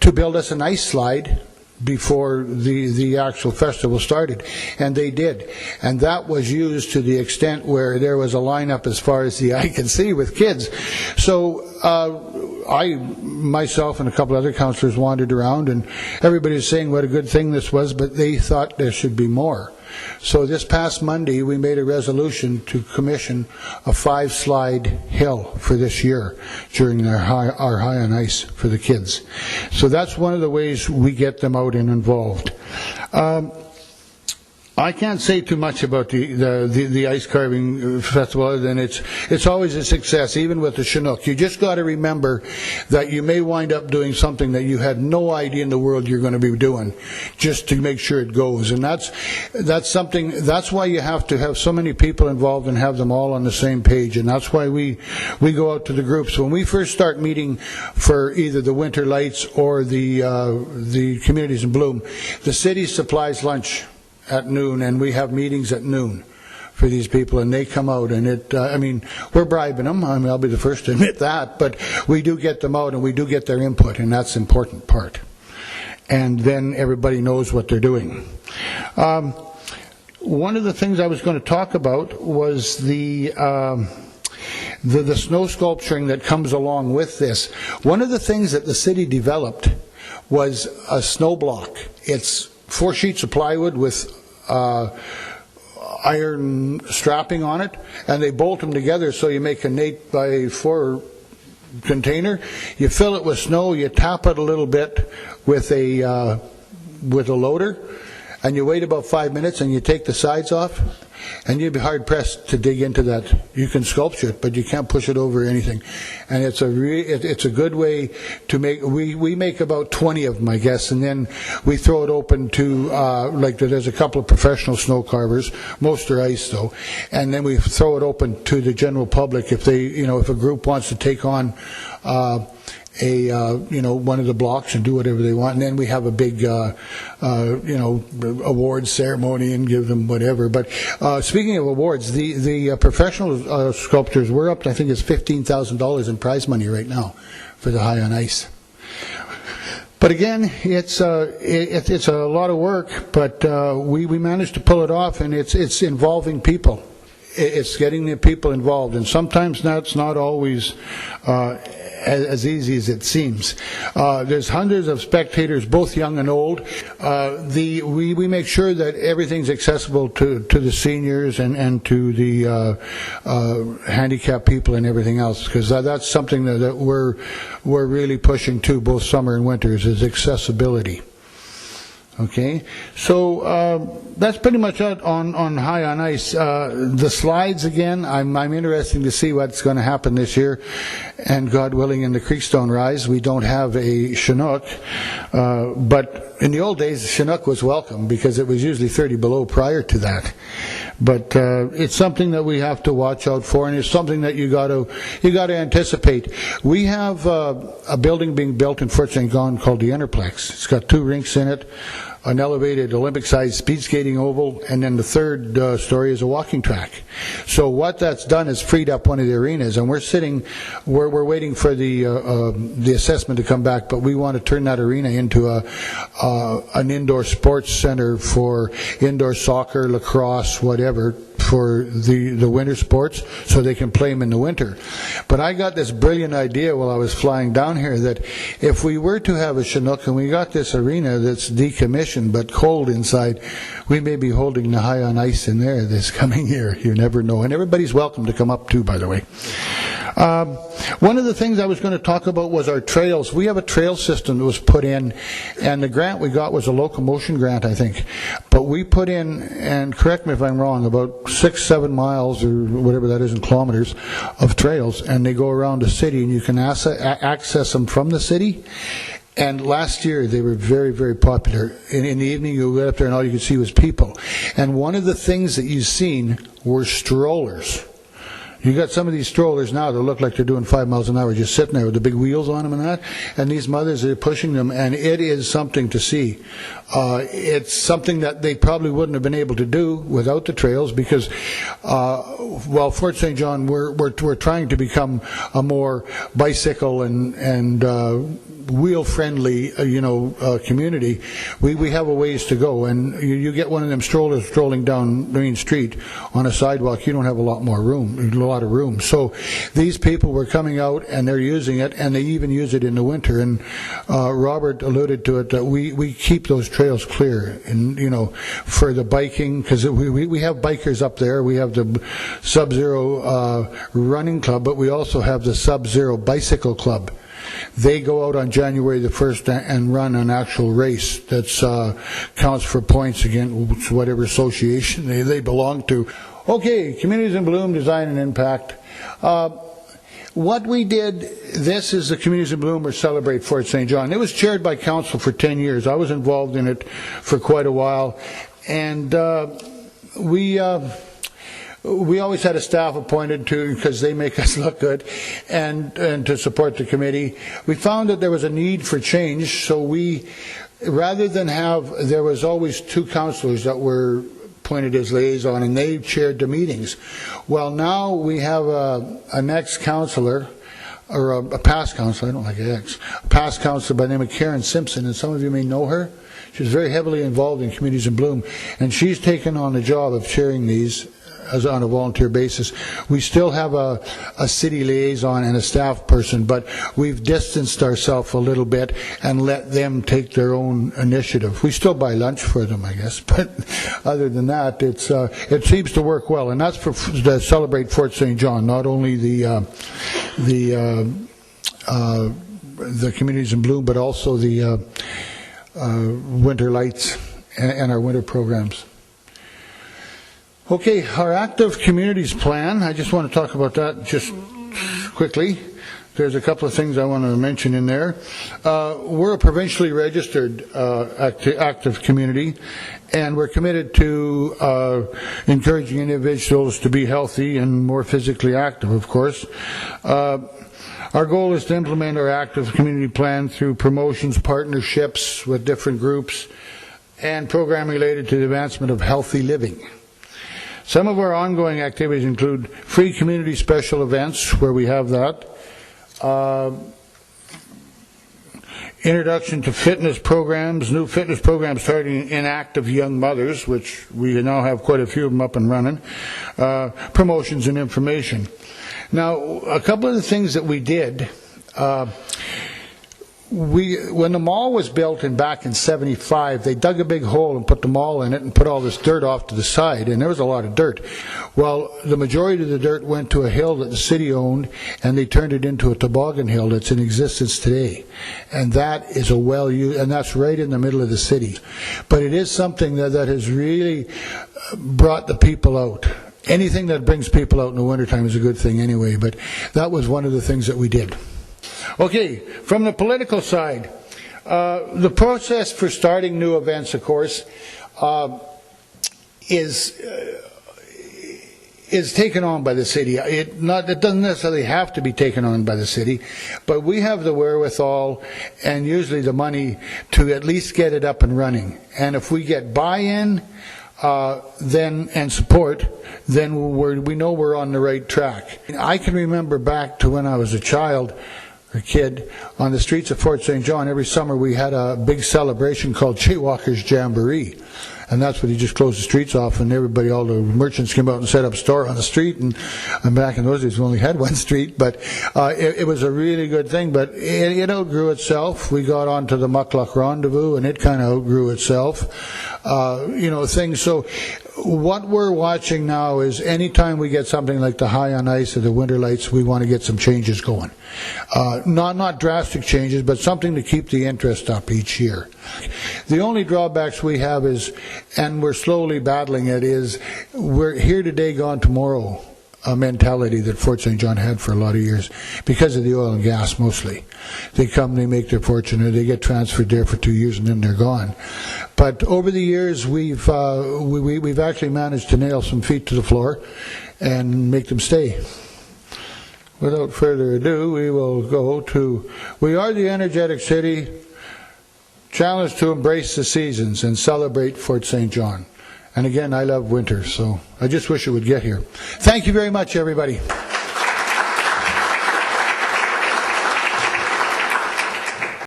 to build us an ice slide before the actual festival started, and they did, and that was used to the extent where there was a lineup as far as the eye could see with kids. So I myself and a couple other councillors wandered around, and everybody was saying what a good thing this was, but they thought there should be more. So this past Monday, we made a resolution to commission a 5-slide hill for this year during our High on Ice for the kids. So that's one of the ways we get them out and involved. I can't say too much about the ice carving festival other than it's always a success, even with the Chinook. You just got to remember that you may wind up doing something that you had no idea in the world you're going to be doing, just to make sure it goes. And that's why you have to have so many people involved and have them all on the same page. And that's why we go out to the groups. When we first start meeting for either the Winter Lights or the Communities in Bloom, the city supplies lunch at noon, and we have meetings at noon for these people, and they come out, and we're bribing them. I'll be the first to admit that, but we do get them out, and we do get their input, and that's the important part. And then everybody knows what they're doing. One of the things I was going to talk about was the snow sculpturing that comes along with this. One of the things that the city developed was a snow block. It's 4 sheets of plywood with iron strapping on it, and they bolt them together so you make an 8x4 container. You fill it with snow, you tap it a little bit with a loader, and you wait about 5 minutes, and you take the sides off, and you'd be hard pressed to dig into that. You can sculpture it, but you can't push it over anything. And it's a good way to make. We make about 20 of them, I guess, and then we throw it open to there's a couple of professional snow carvers. Most are ice though, and then we throw it open to the general public if if a group wants to take on one of the blocks and do whatever they want, and then we have a big awards ceremony and give them whatever. But speaking of awards, the professional sculptors, we're up to, I think it's $15,000 in prize money right now for the High on Ice. But again, it's a lot of work, but we managed to pull it off, and it's involving people. It's getting the people involved, and sometimes that's not always as easy as it seems. There's hundreds of spectators, both young and old. We make sure that everything's accessible to the seniors and to the handicapped people and everything else, because that's something that we're really pushing to, both summer and winters, is accessibility. Okay, so that's pretty much it on High on Ice. The slides, again, I'm interested to see what's going to happen this year, and God willing, in the Creekstone Rise, we don't have a Chinook, but in the old days, the Chinook was welcome because it was usually 30 below prior to that. But it's something that we have to watch out for, and it's something that you got to anticipate. We have a building being built in Fort St. John called the Interplex. It's got 2 rinks in it, an elevated Olympic-sized speed skating oval, and then the third story is a walking track. So what that's done is freed up one of the arenas, and we're waiting for the assessment to come back, but we want to turn that arena into an indoor sports center for indoor soccer, lacrosse, whatever, for the winter sports, so they can play them in the winter. But I got this brilliant idea while I was flying down here that if we were to have a Chinook and we got this arena that's decommissioned but cold inside, we may be holding the High on Ice in there this coming year. You never know. And everybody's welcome to come up too, by the way. One of the things I was going to talk about was our trails. We have a trail system that was put in, and the grant we got was a locomotion grant, I think. But we put in, and correct me if I'm wrong, about 6-7 miles or whatever that is in kilometers of trails, and they go around the city, and you can access them from the city. And last year they were very, very popular. In the evening you go up there and all you could see was people. And one of the things that you've seen were strollers. You got some of these strollers now that look like they're doing 5 miles an hour, just sitting there with the big wheels on them and that, and these mothers are pushing them, and it is something to see. It's something that they probably wouldn't have been able to do without the trails, because Fort St. John, we're trying to become a more bicycle and wheel-friendly, community. We have a ways to go, and you get one of them strollers strolling down Main Street on a sidewalk, you don't have a lot of room. So these people were coming out and they're using it, and they even use it in the winter. And Robert alluded to it, that we keep those trails clear, and for the biking, because we have bikers up there. We have the Sub-Zero running club, but we also have the Sub-Zero bicycle club. They go out on January the 1st and run an actual race that counts for points against whatever association they belong to. Okay, Communities in Bloom, Design and Impact. What we did, this is the Communities in Bloom or Celebrate Fort St. John. It was chaired by council for 10 years. I was involved in it for quite a while. And we always had a staff appointed because they make us look good, and to support the committee. We found that there was a need for change, so rather than there was always 2 councillors that were appointed as liaison, and they chaired the meetings. Well, now we have an ex-councillor, or a past councillor, I don't like ex, a past councillor by the name of Karen Simpson, and some of you may know her. She's very heavily involved in Communities in Bloom, and she's taken on the job of chairing these on a volunteer basis. We still have a city liaison and a staff person, but we've distanced ourselves a little bit and let them take their own initiative. We still buy lunch for them, I guess, but other than that, it seems to work well, and that's for the Celebrate Fort St. John, not only the Communities in Bloom, but also the winter lights and our winter programs. Okay, our active communities plan, I just want to talk about that just quickly. There's a couple of things I want to mention in there. We're a provincially registered active community, and we're committed to encouraging individuals to be healthy and more physically active, of course. Our goal is to implement our active community plan through promotions, partnerships with different groups, and program related to the advancement of healthy living. Some of our ongoing activities include free community special events, where we have that, introduction to fitness programs, new fitness programs targeting inactive young mothers, which we now have quite a few of them up and running, promotions and information. Now, a couple of the things that we did, when the mall was built back in 75, they dug a big hole and put the mall in it and put all this dirt off to the side, and there was a lot of dirt. Well, the majority of the dirt went to a hill that the city owned, and they turned it into a toboggan hill that's in existence today. And that is and that's right in the middle of the city. But it is something that has really brought the people out. Anything that brings people out in the wintertime is a good thing anyway, but that was one of the things that we did. Okay, from the political side, the process for starting new events, of course, is taken on by the city. It doesn't necessarily have to be taken on by the city, but we have the wherewithal and usually the money to at least get it up and running. And if we get buy-in and support, then we know we're on the right track. I can remember back to when I was a kid, on the streets of Fort St. John, every summer we had a big celebration called Jaywalkers Jamboree. And that's when you just closed the streets off, and all the merchants came out and set up a store on the street. And back in those days, we only had one street, but it was a really good thing. But it outgrew itself. We got onto the Muckluck Rendezvous, and it kind of outgrew itself. Things. So what we're watching now is anytime we get something like the High on Ice or the Winter Lights, we want to get some changes going. Not drastic changes, but something to keep the interest up each year. The only drawbacks we have is, and we're slowly battling it, is we're here today, gone tomorrow mentality that Fort St. John had for a lot of years, because of the oil and gas mostly. They come, they make their fortune, or they get transferred there for 2 years and then they're gone. But over the years, we've actually managed to nail some feet to the floor and make them stay. without further ado, we will go to, we are the energetic city, challenged to embrace the seasons and celebrate Fort St. John. And again, I love winter, so I just wish it would get here. Thank you very much, everybody.